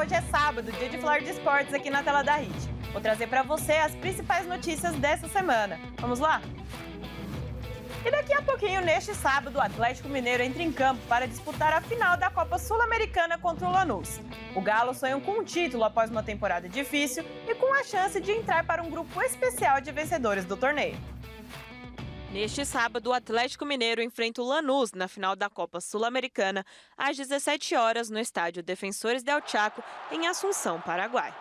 hoje é sábado, dia de falar de esportes aqui na tela da HIT. Vou trazer para você as principais notícias dessa semana. Vamos lá? E daqui a pouquinho, neste sábado, o Atlético Mineiro entra em campo para disputar a final da Copa Sul-Americana contra o Lanús. O Galo sonha com um título após uma temporada difícil e com a chance de entrar para um grupo especial de vencedores do torneio. Neste sábado, o Atlético Mineiro enfrenta o Lanús na final da Copa Sul-Americana às 17 horas no estádio Defensores del Chaco, em Assunção, Paraguai.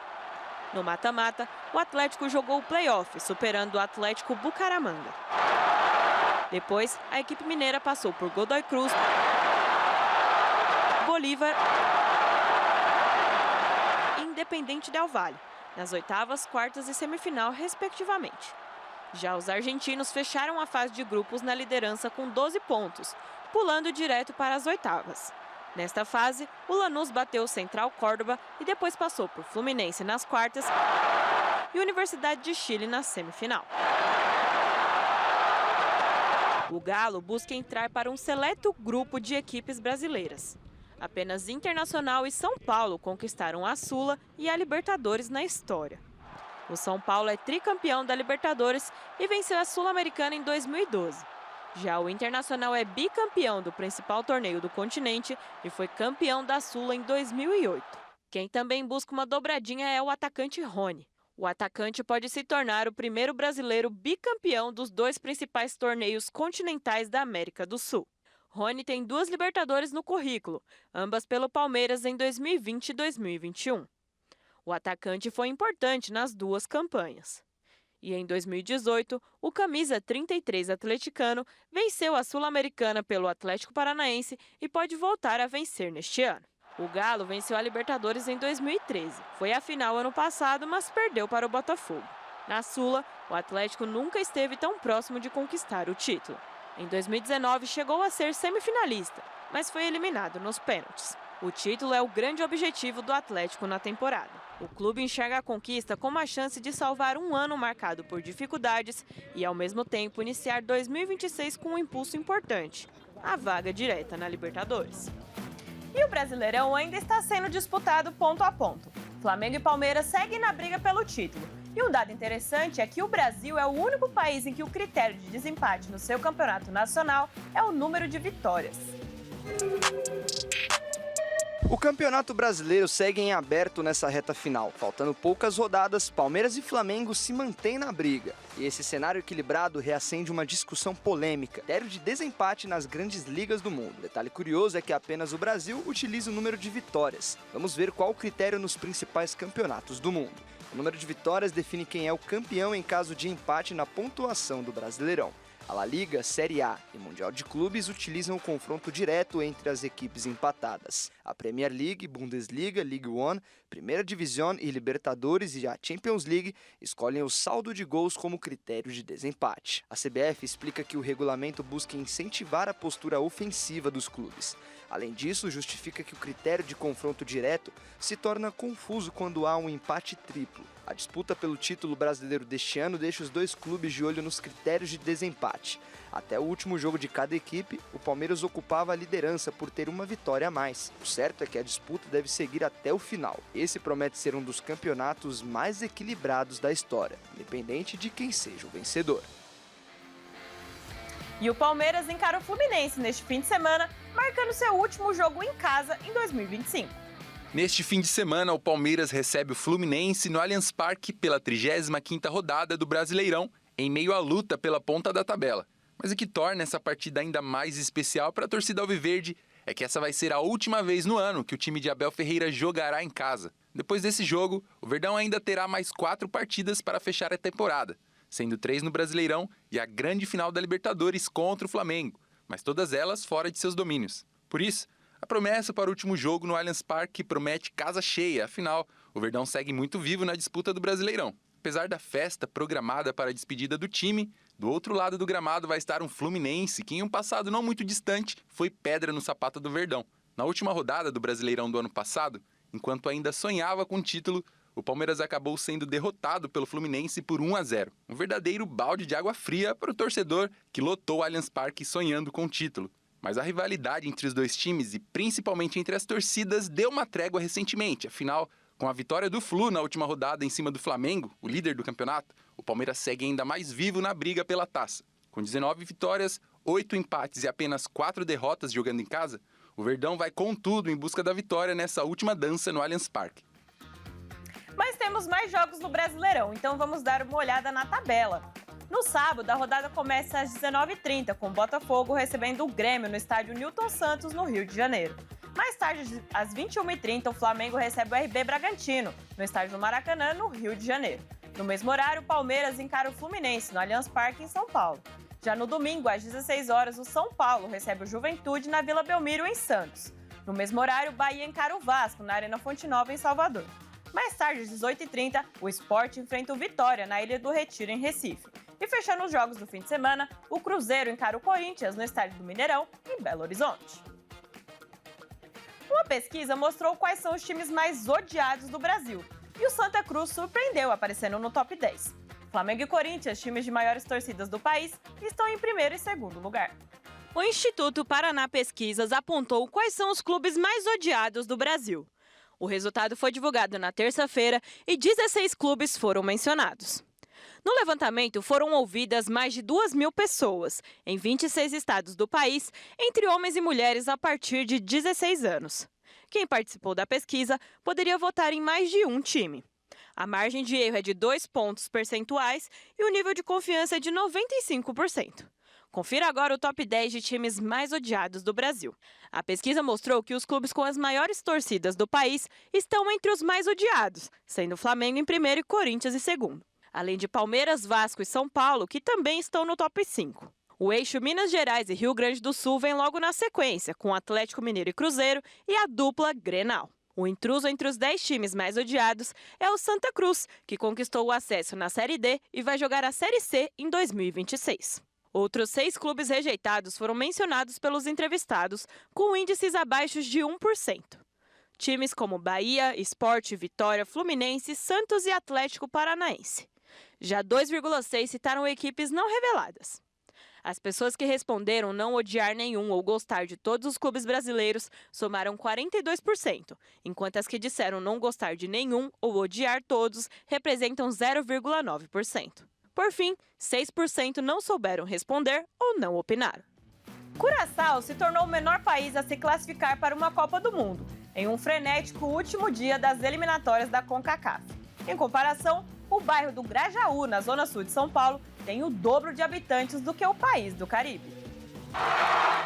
No mata-mata, o Atlético jogou o play-off, superando o Atlético Bucaramanga. Depois, a equipe mineira passou por Godoy Cruz, Bolívar e Independente Del Valle, nas oitavas, quartas e semifinal, respectivamente. Já os argentinos fecharam a fase de grupos na liderança com 12 pontos, pulando direto para as oitavas. Nesta fase, o Lanús bateu o Central Córdoba e depois passou por Fluminense nas quartas e Universidade de Chile na semifinal. O Galo busca entrar para um seleto grupo de equipes brasileiras. Apenas Internacional e São Paulo conquistaram a Sula e a Libertadores na história. O São Paulo é tricampeão da Libertadores e venceu a Sul-Americana em 2012. Já o Internacional é bicampeão do principal torneio do continente e foi campeão da Sula em 2008. Quem também busca uma dobradinha é o atacante Rony. O atacante pode se tornar o primeiro brasileiro bicampeão dos dois principais torneios continentais da América do Sul. Rony tem 2 Libertadores no currículo, ambas pelo Palmeiras em 2020 e 2021. O atacante foi importante nas 2 campanhas. E em 2018, o camisa 33 atleticano venceu a Sul-Americana pelo Atlético Paranaense e pode voltar a vencer neste ano. O Galo venceu a Libertadores em 2013. Foi à final ano passado, mas perdeu para o Botafogo. Na Sula, o Atlético nunca esteve tão próximo de conquistar o título. Em 2019, chegou a ser semifinalista, mas foi eliminado nos pênaltis. O título é o grande objetivo do Atlético na temporada. O clube enxerga a conquista como a chance de salvar um ano marcado por dificuldades e, ao mesmo tempo, iniciar 2026 com um impulso importante: a vaga direta na Libertadores. E o Brasileirão ainda está sendo disputado ponto a ponto. Flamengo e Palmeiras seguem na briga pelo título. E um dado interessante é que o Brasil é o único país em que o critério de desempate no seu campeonato nacional é o número de vitórias. O Campeonato Brasileiro segue em aberto nessa reta final. Faltando poucas rodadas, Palmeiras e Flamengo se mantêm na briga. E esse cenário equilibrado reacende uma discussão polêmica: critério de desempate nas grandes ligas do mundo. Detalhe curioso é que apenas o Brasil utiliza o número de vitórias. Vamos ver qual o critério nos principais campeonatos do mundo. O número de vitórias define quem é o campeão em caso de empate na pontuação do Brasileirão. A La Liga, Série A e Mundial de Clubes utilizam o confronto direto entre as equipes empatadas. A Premier League, Bundesliga, Ligue 1, Primeira Divisão e Libertadores e a Champions League escolhem o saldo de gols como critério de desempate. A CBF explica que o regulamento busca incentivar a postura ofensiva dos clubes. Além disso, justifica que o critério de confronto direto se torna confuso quando há um empate triplo. A disputa pelo título brasileiro deste ano deixa os dois clubes de olho nos critérios de desempate. Até o último jogo de cada equipe, o Palmeiras ocupava a liderança por ter uma vitória a mais. O certo é que a disputa deve seguir até o final. Esse promete ser um dos campeonatos mais equilibrados da história, independente de quem seja o vencedor. E o Palmeiras encara o Fluminense neste fim de semana, marcando seu último jogo em casa em 2025. Neste fim de semana, o Palmeiras recebe o Fluminense no Allianz Parque pela 35ª rodada do Brasileirão, em meio à luta pela ponta da tabela. Mas o que torna essa partida ainda mais especial para a torcida alviverde é que essa vai ser a última vez no ano que o time de Abel Ferreira jogará em casa. Depois desse jogo, o Verdão ainda terá mais 4 partidas para fechar a temporada, sendo 3 no Brasileirão e a grande final da Libertadores contra o Flamengo, mas todas elas fora de seus domínios. Por isso, a promessa para o último jogo no Allianz Parque promete casa cheia, afinal, o Verdão segue muito vivo na disputa do Brasileirão. Apesar da festa programada para a despedida do time, do outro lado do gramado vai estar um Fluminense que, em um passado não muito distante, foi pedra no sapato do Verdão. Na última rodada do Brasileirão do ano passado, enquanto ainda sonhava com o título, o Palmeiras acabou sendo derrotado pelo Fluminense por 1-0. Um verdadeiro balde de água fria para o torcedor que lotou o Allianz Parque sonhando com o título. Mas a rivalidade entre os dois times e principalmente entre as torcidas deu uma trégua recentemente. Afinal, com a vitória do Flu na última rodada em cima do Flamengo, o líder do campeonato, o Palmeiras segue ainda mais vivo na briga pela taça. Com 19 vitórias, 8 empates e apenas 4 derrotas jogando em casa, o Verdão vai com tudo em busca da vitória nessa última dança no Allianz Parque. Mas temos mais jogos no Brasileirão, então vamos dar uma olhada na tabela. No sábado, a rodada começa às 19h30, com o Botafogo recebendo o Grêmio no estádio Newton Santos, no Rio de Janeiro. Mais tarde, às 21h30, o Flamengo recebe o RB Bragantino, no estádio do Maracanã, no Rio de Janeiro. No mesmo horário, o Palmeiras encara o Fluminense, no Allianz Parque, em São Paulo. Já no domingo, às 16 horas, o São Paulo recebe o Juventude na Vila Belmiro, em Santos. No mesmo horário, o Bahia encara o Vasco, na Arena Fonte Nova, em Salvador. Mais tarde, às 18h30, o Sport enfrenta o Vitória, na Ilha do Retiro, em Recife. E fechando os jogos do fim de semana, o Cruzeiro encara o Corinthians, no estádio do Mineirão, em Belo Horizonte. Uma pesquisa mostrou quais são os times mais odiados do Brasil. E o Santa Cruz surpreendeu, aparecendo no top 10. Flamengo e Corinthians, times de maiores torcidas do país, estão em primeiro e segundo lugar. O Instituto Paraná Pesquisas apontou quais são os clubes mais odiados do Brasil. O resultado foi divulgado na terça-feira e 16 clubes foram mencionados. No levantamento, foram ouvidas mais de 2.000 pessoas, em 26 estados do país, entre homens e mulheres a partir de 16 anos. Quem participou da pesquisa poderia votar em mais de um time. A margem de erro é de 2 pontos percentuais e o nível de confiança é de 95%. Confira agora o top 10 de times mais odiados do Brasil. A pesquisa mostrou que os clubes com as maiores torcidas do país estão entre os mais odiados, sendo Flamengo em primeiro e Corinthians em segundo. Além de Palmeiras, Vasco e São Paulo, que também estão no top 5. O eixo Minas Gerais e Rio Grande do Sul vem logo na sequência, com Atlético Mineiro e Cruzeiro e a dupla Grenal. O intruso entre os 10 times mais odiados é o Santa Cruz, que conquistou o acesso na Série D e vai jogar a Série C em 2026. Outros 6 clubes rejeitados foram mencionados pelos entrevistados, com índices abaixo de 1%. Times como Bahia, Sport, Vitória, Fluminense, Santos e Atlético Paranaense. Já 2,6 citaram equipes não reveladas. As pessoas que responderam não odiar nenhum ou gostar de todos os clubes brasileiros somaram 42%, enquanto as que disseram não gostar de nenhum ou odiar todos representam 0,9%. Por fim, 6% não souberam responder ou não opinaram. Curaçao se tornou o menor país a se classificar para uma Copa do Mundo, em um frenético último dia das eliminatórias da CONCACAF. Em comparação, o bairro do Grajaú, na zona sul de São Paulo, tem o dobro de habitantes do que o país do Caribe.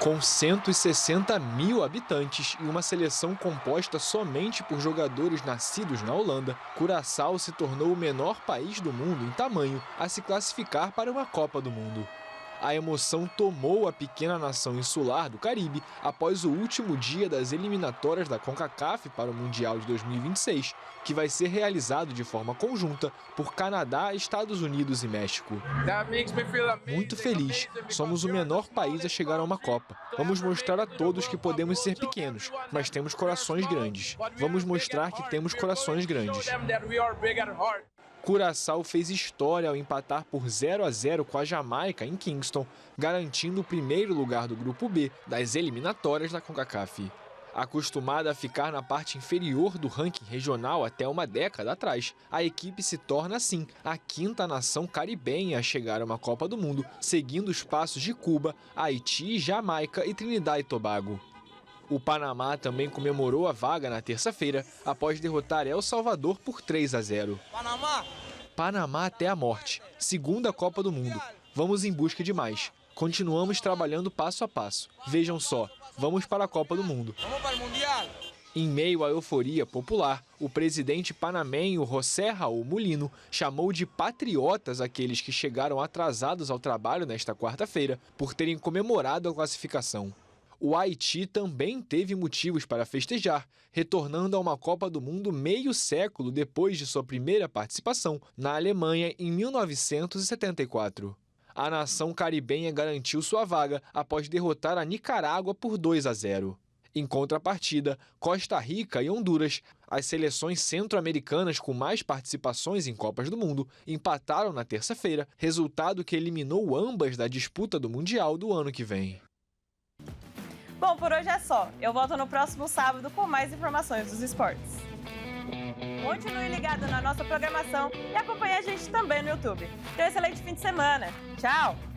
Com 160 mil habitantes e uma seleção composta somente por jogadores nascidos na Holanda, Curaçao se tornou o menor país do mundo em tamanho a se classificar para uma Copa do Mundo. A emoção tomou a pequena nação insular do Caribe após o último dia das eliminatórias da CONCACAF para o Mundial de 2026, que vai ser realizado de forma conjunta por Canadá, Estados Unidos e México. Muito feliz, somos o menor país a chegar a uma Copa. Vamos mostrar a todos que podemos ser pequenos, mas temos corações grandes. Vamos mostrar que temos corações grandes. Curaçao fez história ao empatar por 0-0 com a Jamaica em Kingston, garantindo o primeiro lugar do Grupo B das eliminatórias da CONCACAF. Acostumada a ficar na parte inferior do ranking regional até uma década atrás, a equipe se torna, assim, a 5ª nação caribenha a chegar a uma Copa do Mundo, seguindo os passos de Cuba, Haiti, Jamaica e Trinidad e Tobago. O Panamá também comemorou a vaga na terça-feira, após derrotar El Salvador por 3-0. Panamá até a morte, segunda Copa do Mundo. Vamos em busca de mais. Continuamos trabalhando passo a passo. Vejam só, vamos para a Copa do Mundo. Em meio à euforia popular, o presidente panamenho José Raul Mulino chamou de patriotas aqueles que chegaram atrasados ao trabalho nesta quarta-feira por terem comemorado a classificação. O Haiti também teve motivos para festejar, retornando a uma Copa do Mundo meio século depois de sua primeira participação na Alemanha em 1974. A nação caribenha garantiu sua vaga após derrotar a Nicarágua por 2-0. Em contrapartida, Costa Rica e Honduras, as seleções centro-americanas com mais participações em Copas do Mundo, empataram na terça-feira, resultado que eliminou ambas da disputa do Mundial do ano que vem. Bom, por hoje é só. Eu volto no próximo sábado com mais informações dos esportes. Continue ligado na nossa programação e acompanhe a gente também no YouTube. Tenha um excelente fim de semana. Tchau!